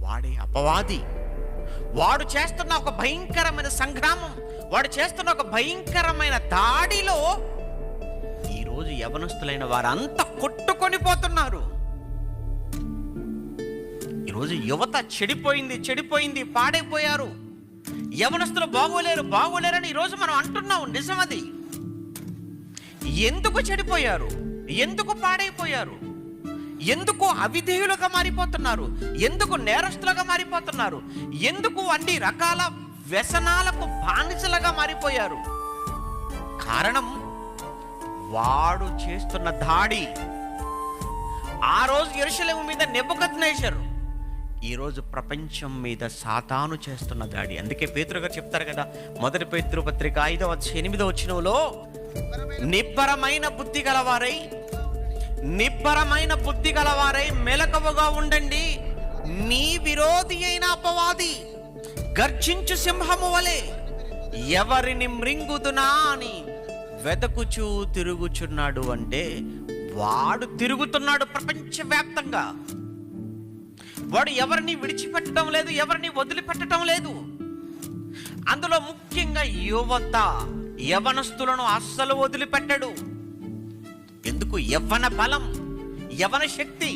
వాడే అపవాది. వాడు చేస్తున్న ఒక భయంకరమైన సంగ్రామం, వాడు చేస్తున్న ఒక భయంకరమైన దాడిలో ఈరోజు యవనస్తులైన వారంతా కొట్టుకొని పోతున్నారు. ఈరోజు యువత చెడిపోయింది, పాడైపోయారు. యవనస్తులు బాగోలేరని ఈరోజు మనం అంటున్నాం. నిజమది. ఎందుకు చెడిపోయారు? ఎందుకు పాడైపోయారు? ఎందుకు అవిధేయులుగా మారిపోతున్నారు? ఎందుకు నేరస్తులుగా మారిపోతున్నారు? ఎందుకు అన్ని రకాల వ్యసనాలకు బానిసలుగా మారిపోయారు? కారణం వాడు చేస్తున్న దాడి. ఆ రోజు యెరూషలేము మీద నెబుకద్నెజరు, ఈరోజు ప్రపంచం మీద సాతాను చేస్తున్న దాడి. అందుకే పేతురు గారు చెప్తారు కదా, 1 పేతురు పత్రిక 5:8 నిబ్బరమైన బుద్ధి గలవారై మెలకువగా ఉండండి. నీ విరోధి అయిన అపవాది గర్జించు సింహము వలె ఎవరిని మృంగుదునా అని వెతకుచూ తిరుగుచున్నాడు. అంటే వాడు తిరుగుతున్నాడు ప్రపంచవ్యాప్తంగా. వాడు ఎవరిని విడిచిపెట్టడం లేదు, ఎవరిని వదిలిపెట్టడం లేదు. అందులో ముఖ్యంగా యవనస్తులను అస్సలు వదిలిపెట్టడు. ఎందుకు? యవ్వన బలం, యవ్వన శక్తి.